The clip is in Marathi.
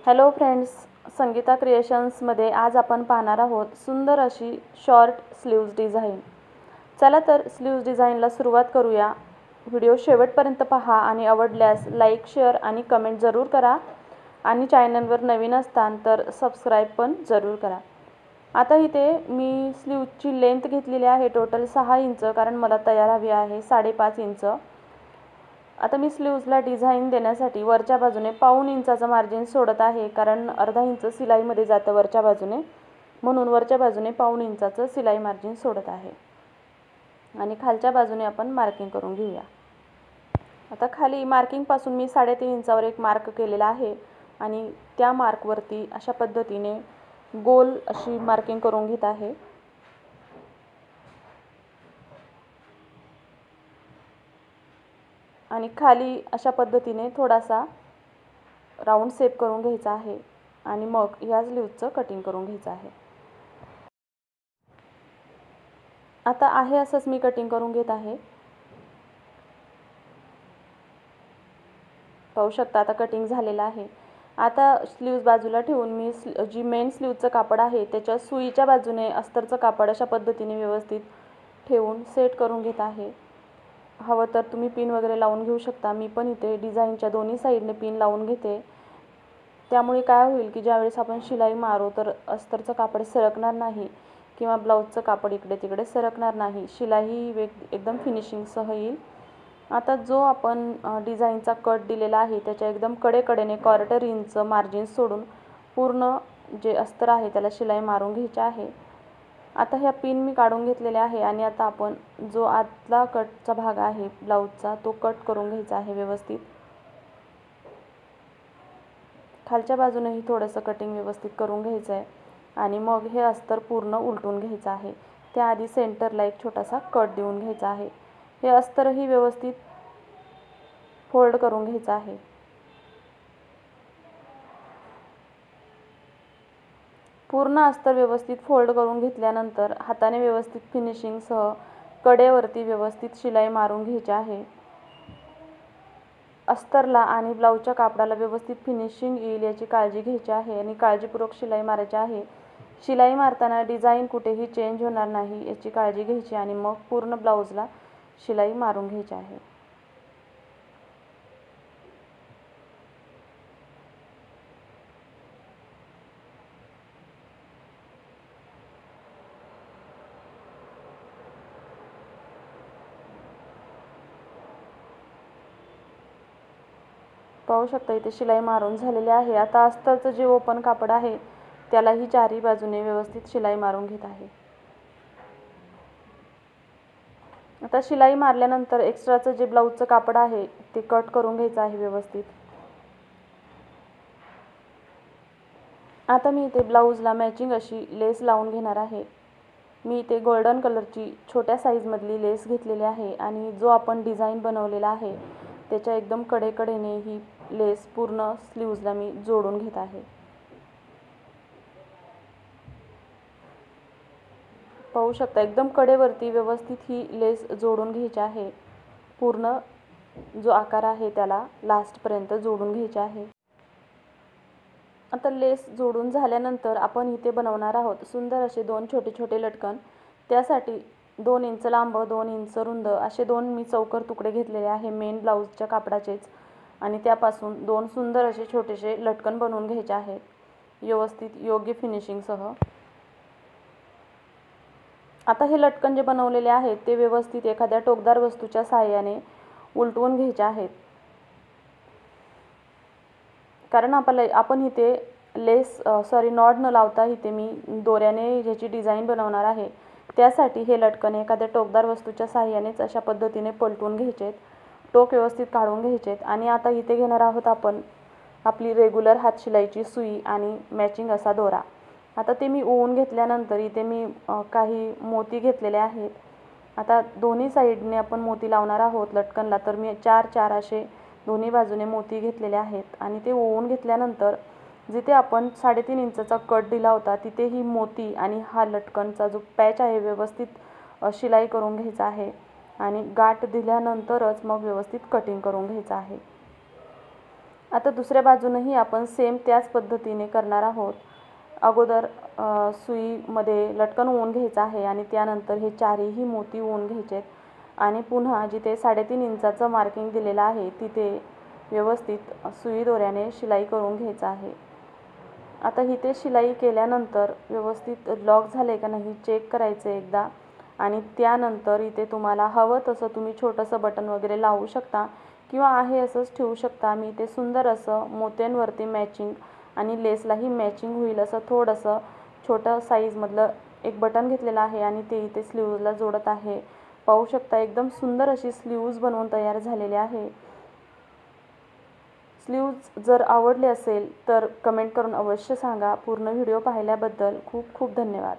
हॅलो फ्रेंड्स, संगीता क्रिएशन्समध्ये आज आपण पाहणार आहोत सुंदर अशी शॉर्ट स्लीव्ज डिझाईन। चला तर स्लीव्ज डिझाईनला सुरुवात करूया। व्हिडिओ शेवटपर्यंत पहा आणि आवडल्यास लाईक, शेअर आणि कमेंट जरूर करा आणि चॅनलवर नवीन असताल तर सबस्क्राईब पण जरूर करा। आता इथे मी स्लीव्जची लेंथ घेतलेली आहे टोटल 6 इंच, कारण मला तयार हवी आहे 5.5 इंच। आता मी स्लीव्जला डिझाईन देण्यासाठी वरच्या बाजूने पाऊण इंचाचं मार्जिन सोडत आहे, कारण अर्धा इंच सिलाईमध्ये जातं वरच्या बाजूने, म्हणून वरच्या बाजूने पाऊण इंचाचं सिलाई मार्जिन सोडत आहे। आणि खालच्या बाजूने आपण मार्किंग करून घेऊया। आता खाली मार्किंगपासून मी 3.5 इंचावर एक मार्क केलेला आहे आणि त्या मार्कवरती अशा पद्धतीने गोल अशी मार्किंग करून घेत आहे। आणि खाली अशा पद्धतीने थोडासा राऊंड शेप करून घ्यायचा आहे आणि मग या स्लीव्जचं कटिंग करून घ्यायचं आहे। आता आहे असंच मी कटिंग करून घेत आहे। पाहू शकता आता कटिंग झालेलं आहे। आता स्लीव्ज बाजूला ठेवून मी जी मेन स्लीव्जचं कापड आहे त्याच्या सुईच्या बाजूने अस्तरचं कापड अशा पद्धतीने व्यवस्थित ठेवून सेट करून घेत आहे। हवं तर तुम्ही पिन वगैरे लावून घेऊ शकता। मी पण इथे डिझाईनच्या दोन्ही साईडने पिन लावून घेते। त्यामुळे काय होईल की ज्यावेळेस आपण शिलाई मारू तर अस्तरचं कापड सरकणार नाही किंवा ब्लाऊजचं कापड इकडे तिकडे सरकणार नाही, शिलाई एकदम फिनिशिंगसह येईल। आता जो आपण डिझाईनचा कट दिलेला आहे त्याच्या एकदम कडेकडेने 1/4 इंच मार्जिन सोडून पूर्ण जे अस्तर आहे त्याला शिलाई मारून घ्यायची आहे। आता ह्या पिन मी काढून घेतलेल्या आहे आणि आता आपण जो आतला कटचा भाग आहे ब्लाऊजचा तो कट करून घ्यायचा आहे व्यवस्थित। खालच्या बाजूनेही थोडंसं कटिंग व्यवस्थित करून घ्यायचं आहे आणि मग हे अस्तर पूर्ण उलटून घ्यायचं आहे। त्याआधी सेंटरला एक छोटासा कट देऊन घ्यायचा आहे। हे अस्तरही व्यवस्थित फोल्ड करून घ्यायचं आहे। पूर्ण अस्तर व्यवस्थित फोल्ड करून घेतल्यानंतर हाताने व्यवस्थित फिनिशिंगसह कडेवरती व्यवस्थित शिलाई मारून घ्यायची आहे। अस्तरला आणि ब्लाऊजच्या कापडाला व्यवस्थित फिनिशिंग येईल याची काळजी घ्यायची आहे आणि काळजीपूर्वक शिलाई मारायची आहे। शिलाई मारताना डिझाईन कुठेही चेंज होणार नाही याची काळजी घ्यायची आणि मग पूर्ण ब्लाऊजला शिलाई मारून घ्यायची आहे। पाहू शकता इथे शिलाई मारून झालेली आहे। आता अस्तरचं जे ओपन कापड आहे त्यालाही चारही बाजूने व्यवस्थित शिलाई मारून घेत आहे। आता शिलाई मारल्यानंतर एक्स्ट्राचं जे ब्लाऊजचं कापड आहे ते कट करून घ्यायचं आहे व्यवस्थित। आता मी इथे ब्लाऊजला मॅचिंग अशी लेस लावून घेणार आहे। मी इथे गोल्डन कलरची छोट्या साईजमधली लेस घेतलेली आहे आणि जो आपण डिझाईन बनवलेला आहे त्याच्या एकदम कडेकडेने ही लेस पूर्ण स्लीव्जला मी जोडून घेत आहे। पाहू शकता एकदम कडेवरती व्यवस्थित ही लेस जोडून घ्यायची आहे। पूर्ण जो आकार आहे त्याला लास्टपर्यंत जोडून घ्यायचे आहे। आता लेस जोडून झाल्यानंतर आपण इथे बनवणार आहोत सुंदर असे 2 छोटे छोटे लटकन। त्यासाठी 2 इंच लांब 2 इंच रुंद असे 2 मी चौकर तुकडे घेतलेले आहे मेन ब्लाऊजच्या कापडाचेच आणि त्यापासून 2 सुंदर असे छोटेसे लटकन बनवून घ्यायचे आहेत व्यवस्थित योग्य फिनिशिंगसह। आता हे लटकन जे बनवलेले आहेत ते व्यवस्थित एखाद्या टोकदार वस्तूच्या सहाय्याने उलटवून घ्यायचे आहेत, कारण आपण इथे नॉट न लावता इथे मी दोऱ्याने ज्याची डिझाईन बनवणार आहे त्यासाठी हे लटकन एखाद्या टोकदार वस्तूच्या सहाय्यानेच अशा पद्धतीने पलटून घ्यायचे आहेत, टोक व्यवस्थित काढून घ्यायचे आहेत। आणि आता इथे घेणार आहोत आपण आपली रेग्युलर हात शिलाईची सुई आणि मॅचिंग असा दोरा। आता ते मी ओवून घेतल्यानंतर इथे मी काही मोती घेतलेले आहेत। आता दोन्ही साईडने आपण मोती लावणार आहोत लटकनला, तर मी 4 असे दोन्ही बाजूने मोती घेतलेले आहेत आणि ते ओवून घेतल्यानंतर जिथे आपण 3.5 इंचाचा कट दिला होता तिथे ही मोती आणि हा लटकनचा जो पॅच आहे व्यवस्थित शिलाई करून घ्यायचा आहे आणि गाठ दिल्यानंतरच मग व्यवस्थित कटिंग करून घ्यायचं आहे। आता दुसऱ्या बाजूनही आपण सेम त्याच पद्धतीने करणार आहोत. अगोदर सुईमध्ये लटकन ओवून घ्यायचं आहे आणि त्यानंतर हे चारही मोती ओवून घ्यायचे आणि पुन्हा जिथे 3.5 इंचाचं मार्किंग दिलेलं आहे तिथे व्यवस्थित सुई दोऱ्याने शिलाई करून घ्यायचं आहे. आता इथे शिलाई केल्यानंतर व्यवस्थित लॉक झाले का नाही चेक करायचं एकदा आणि त्यानंतर इथे तुम्हाला हवं तसं तुम्ही छोटंसं बटन वगैरे लावू शकता किंवा आहे असंच ठेवू शकता. मी इथे सुंदर असं मोत्यांवरती मॅचिंग आणि लेसलाही मॅचिंग होईल असं थोडंसं छोटं साईजमधलं एक बटन घेतलेलं आहे आणि ते इथे स्लीव्जला जोडत आहे. पाहू शकता एकदम सुंदर अशी स्लीव्ज बनवून तयार झालेली आहे. स्लीव्ज जर आवडले असेल तर कमेंट करून अवश्य सांगा. पूर्ण व्हिडिओ पाहिल्याबद्दल खूप खूप धन्यवाद.